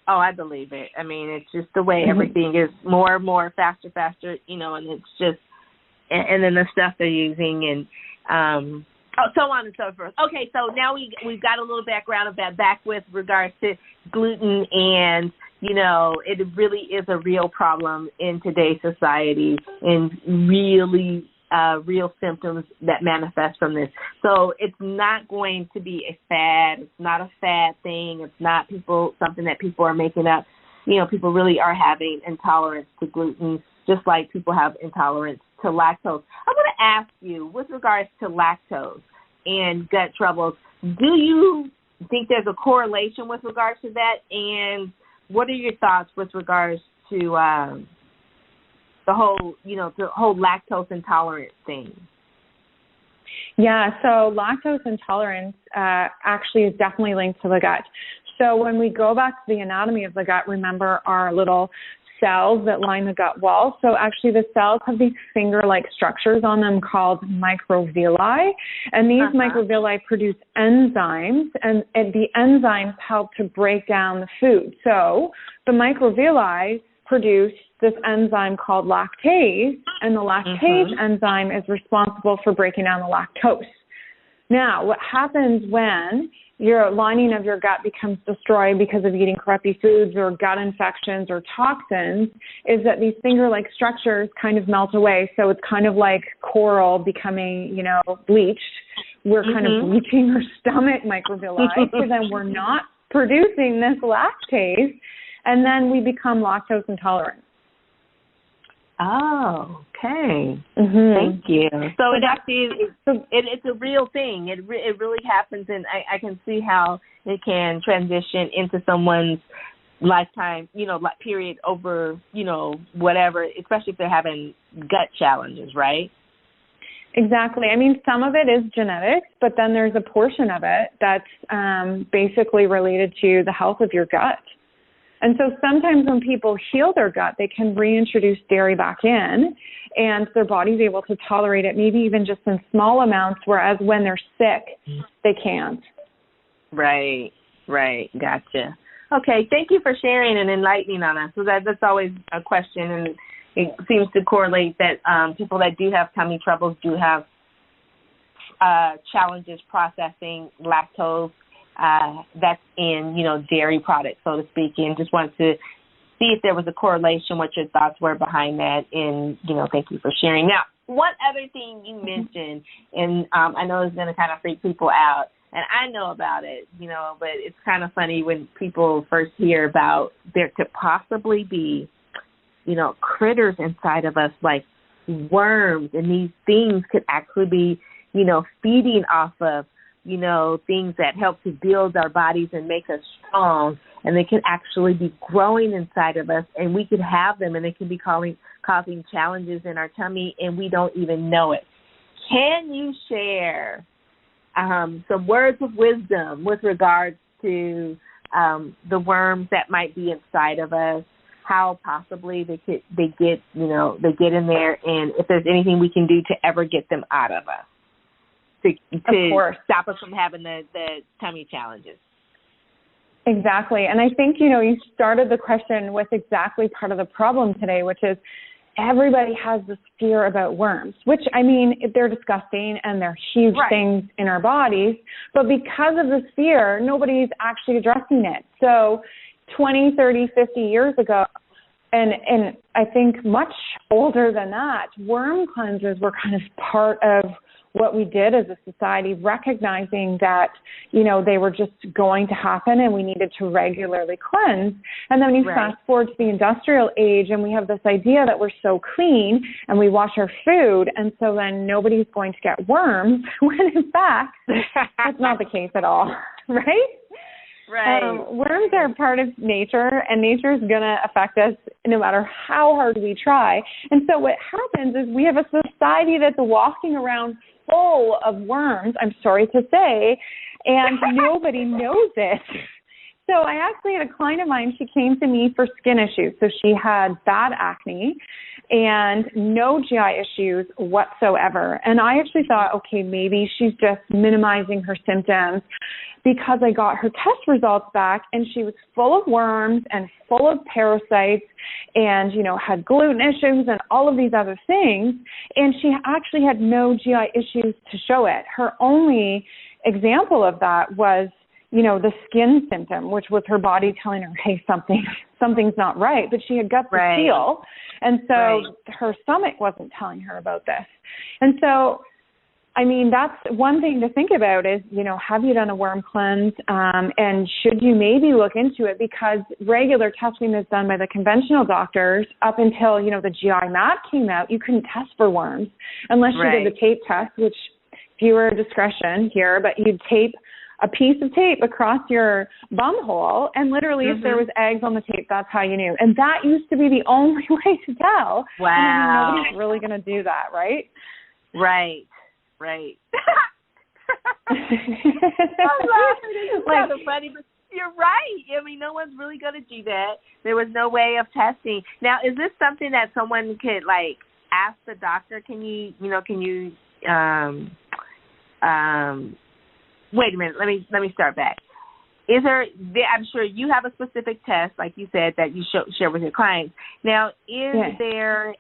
Oh, I believe it. I mean, it's just the way everything is more and more faster, and it's just, and then the stuff they're using and so on and so forth. Okay, so now we've got a little background back with regards to gluten, and, it really is a real problem in today's society and really real symptoms that manifest from this. So it's not going to be a fad. It's not a fad thing. It's not something that people are making up. People really are having intolerance to gluten, just like people have intolerance to lactose. I want to ask you, with regards to lactose and gut troubles, do you think there's a correlation with regards to that? And what are your thoughts with regards to the whole lactose intolerance thing? Yeah, so lactose intolerance actually is definitely linked to the gut. So when we go back to the anatomy of the gut, remember our little cells that line the gut wall. So actually the cells have these finger-like structures on them called microvilli, and these microvilli produce enzymes, and the enzymes help to break down the food. So the microvilli produce this enzyme called lactase, and the lactase enzyme is responsible for breaking down the lactose. Now, what happens when your lining of your gut becomes destroyed because of eating crappy foods or gut infections or toxins is that these finger-like structures kind of melt away. So it's kind of like coral becoming, bleached. We're kind of bleaching our stomach microvilli, so then we're not producing this lactase, and then we become lactose intolerant. Oh, okay. Thank you. So it actually it's a real thing. It really happens, and I can see how it can transition into someone's lifetime, period over, whatever, especially if they're having gut challenges, right? Exactly. I mean, some of it is genetics, but then there's a portion of it that's basically related to the health of your gut. And so sometimes when people heal their gut, they can reintroduce dairy back in, and their body's able to tolerate it, maybe even just in small amounts, whereas when they're sick, they can't. Right. Gotcha. Okay, thank you for sharing and enlightening on us. So that's always a question, and it seems to correlate that people that do have tummy troubles do have challenges processing lactose. That's in, dairy products, so to speak, and just wanted to see if there was a correlation, what your thoughts were behind that, and, thank you for sharing. Now, one other thing you mentioned, and I know it's going to kind of freak people out, and I know about it, but it's kind of funny when people first hear about there could possibly be, critters inside of us, like worms and these things could actually be, feeding off of, things that help to build our bodies and make us strong. And they can actually be growing inside of us, and we could have them, and they can be causing challenges in our tummy, and we don't even know it. Can you share some words of wisdom with regards to the worms that might be inside of us, how possibly they get in there, and if there's anything we can do to ever get them out of us to stop us from having the tummy challenges? Exactly. And I think, you started the question with exactly part of the problem today, which is everybody has this fear about worms, which, they're disgusting and they're huge things in our bodies. But because of this fear, nobody's actually addressing it. So 20, 30, 50 years ago, and I think much older than that, worm cleanses were kind of part of what we did as a society, recognizing that, they were just going to happen and we needed to regularly cleanse. And then when you fast forward to the industrial age and we have this idea that we're so clean and we wash our food, and so then nobody's going to get worms, when in fact, that's not the case at all, right? Right. Worms are part of nature, and nature is going to affect us no matter how hard we try. And so what happens is we have a society that's walking around full of worms, I'm sorry to say, and nobody knows it. So I actually had a client of mine, she came to me for skin issues. So she had bad acne and no GI issues whatsoever. And I actually thought, okay, maybe she's just minimizing her symptoms, because I got her test results back and she was full of worms and full of parasites and, had gluten issues and all of these other things. And she actually had no GI issues to show it. Her only example of that was, the skin symptom, which was her body telling her, hey, something's not right. But she had gut to feel. And so her stomach wasn't telling her about this. And so, that's one thing to think about is, have you done a worm cleanse? And should you maybe look into it? Because regular testing is done by the conventional doctors up until, the GI map came out. You couldn't test for worms unless you did the tape test, which viewer discretion here, but you'd tape a piece of tape across your bum hole, and literally if there was eggs on the tape, that's how you knew. And that used to be the only way to tell. Wow. Nobody's really going to do that, right? Right. It's kind of funny, but you're right. No one's really going to do that. There was no way of testing. Now, is this something that someone could ask the doctor? Can you wait a minute. Let me start back. Is there? I'm sure you have a specific test, like you said, that you share with your clients. Now, is there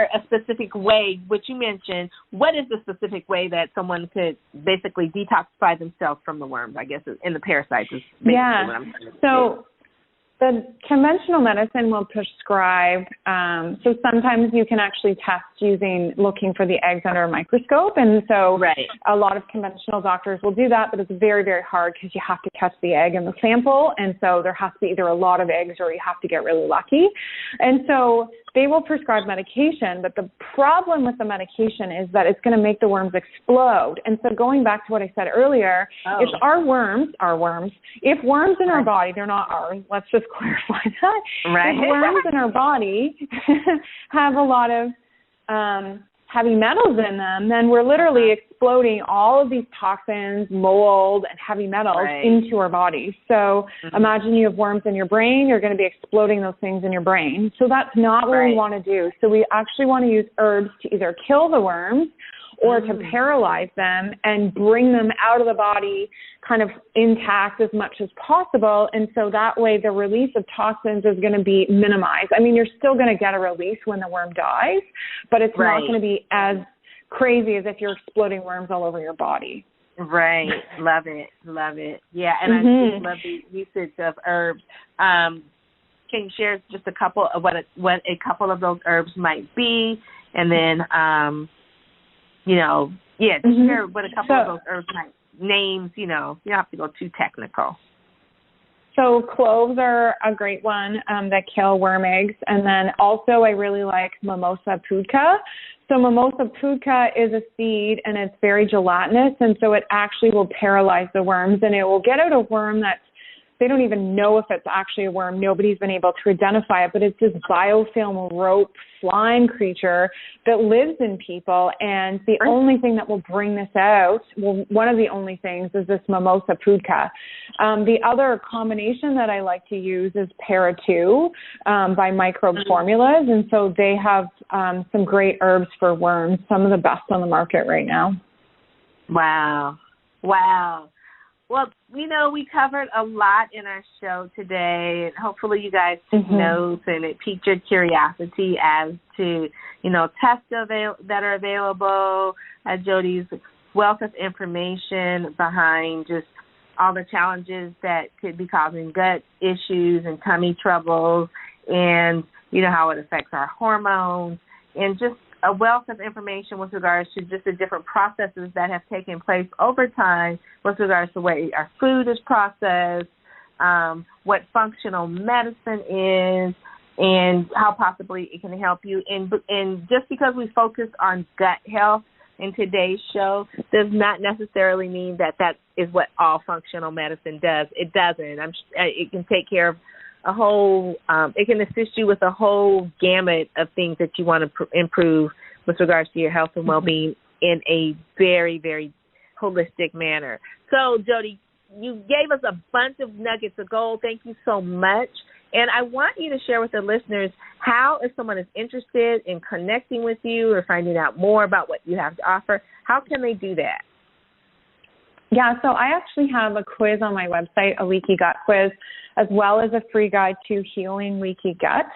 a specific way, which you mentioned, what is the specific way that someone could basically detoxify themselves from the worms, I guess, in the parasites is basically what I'm saying. So the conventional medicine will prescribe, so sometimes you can actually test looking for the eggs under a microscope. And so a lot of conventional doctors will do that, but it's very, very hard because you have to catch the egg in the sample. And so there has to be either a lot of eggs or you have to get really lucky. And so they will prescribe medication, but the problem with the medication is that it's going to make the worms explode. And so going back to what I said earlier, if if worms in our body, they're not ours, let's just clarify that. If worms in our body have a lot of heavy metals in them, then we're literally exploding all of these toxins, mold, and heavy metals into our bodies. So imagine you have worms in your brain, you're going to be exploding those things in your brain. So that's not what we want to do. So we actually want to use herbs to either kill the worms or to paralyze them and bring them out of the body kind of intact as much as possible. And so that way the release of toxins is going to be minimized. You're still going to get a release when the worm dies, but it's not going to be as crazy as if you're exploding worms all over your body. Right. Love it. Yeah, and I love the usage of herbs. Can you share just a couple of what a couple of those herbs might be, and then share what a couple of those herbs might names. You don't have to go too technical. So cloves are a great one that kill worm eggs. And then also I really like mimosa pudica. So mimosa pudica is a seed and it's very gelatinous. And so it actually will paralyze the worms and it will get out a worm that's, they don't even know if it's actually a worm. Nobody's been able to identify it, but it's this biofilm rope slime creature that lives in people. And the only thing that will bring this out, well, one of the only things is this mimosa pudica. The other combination that I like to use is Para 2 by Microbe Formulas. And so they have some great herbs for worms, some of the best on the market right now. Wow. Wow. Well, we covered a lot in our show today, and hopefully you guys took notes and it piqued your curiosity as to, tests that are available, Jodie's wealth of information behind just all the challenges that could be causing gut issues and tummy troubles and, how it affects our hormones and just a wealth of information with regards to just the different processes that have taken place over time with regards to the way our food is processed, what functional medicine is, and how possibly it can help you. And just because we focus on gut health in today's show does not necessarily mean that is what all functional medicine does. It doesn't. It can take care of a whole, it can assist you with a whole gamut of things that you want to improve with regards to your health and well-being in a very, very holistic manner. So, Jodie, you gave us a bunch of nuggets of gold. Thank you so much. And I want you to share with the listeners how, if someone is interested in connecting with you or finding out more about what you have to offer, how can they do that? Yeah, so I actually have a quiz on my website, a leaky gut quiz, as well as a free guide to healing leaky gut.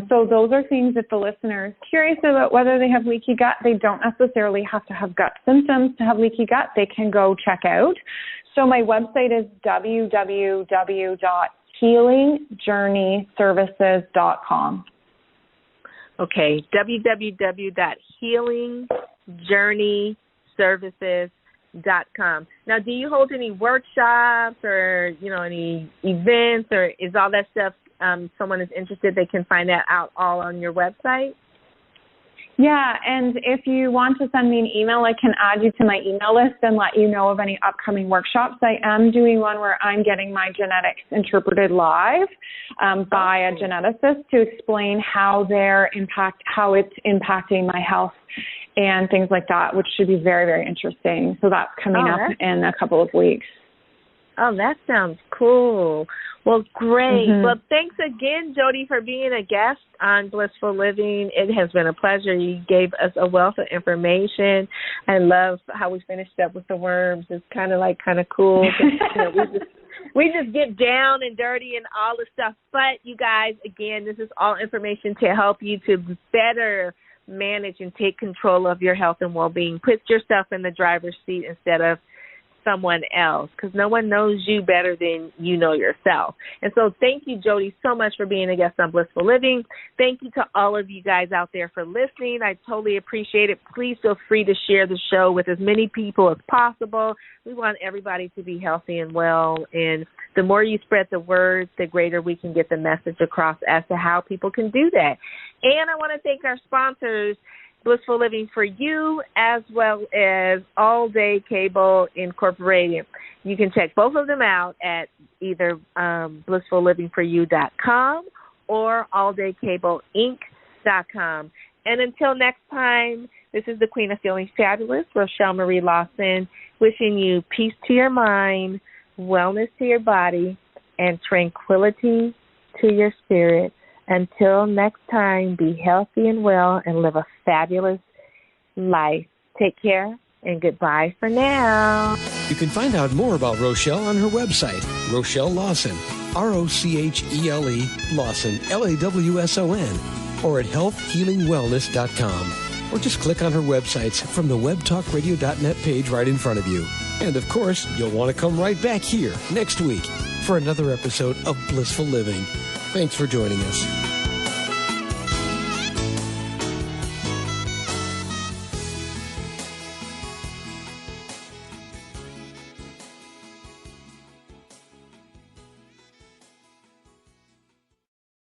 So those are things if the listener is curious about whether they have leaky gut, they don't necessarily have to have gut symptoms to have leaky gut. They can go check out. So my website is www.healingjourneyservices.com. Okay, www.healingjourneyservices.com. Now, do you hold any workshops or, any events, or is all that stuff, someone is interested, they can find that out all on your website? Yeah, and if you want to send me an email, I can add you to my email list and let you know of any upcoming workshops. I am doing one where I'm getting my genetics interpreted live by a geneticist to explain how it's impacting my health and things like that, which should be very, very interesting. So that's coming up in a couple of weeks. Oh, that sounds cool. Well, great. Well, thanks again, Jodie, for being a guest on Blissful Living. It has been a pleasure. You gave us a wealth of information. I love how we finished up with the worms. It's kind of cool. We just get down and dirty and all the stuff. But, you guys, again, this is all information to help you to better manage and take control of your health and well-being. Put yourself in the driver's seat instead of someone else, because no one knows you better than you know yourself. And so thank you, Jodie, so much for being a guest on Blissful Living. Thank you to all of you guys out there for listening. I totally appreciate it. Please feel free to share the show with as many people as possible. We want everybody to be healthy and well, and the more you spread the word, the greater we can get the message across as to how people can do that. And I want to thank our sponsors, Blissful Living for You, as well as All Day Cable Incorporated. You can check both of them out at either blissfullivingforyou.com or alldaycableinc.com. And until next time, this is the Queen of Feeling Fabulous, Rochelle Marie Lawson, wishing you peace to your mind, wellness to your body, and tranquility to your spirit. Until next time, be healthy and well and live a fabulous life. Take care and goodbye for now. You can find out more about Rochelle on her website, Rochelle Lawson, Rochele Lawson, LAWSON, or at healthhealingwellness.com. Or just click on her websites from the webtalkradio.net page right in front of you. And of course, you'll want to come right back here next week for another episode of Blissful Living. Thanks for joining us.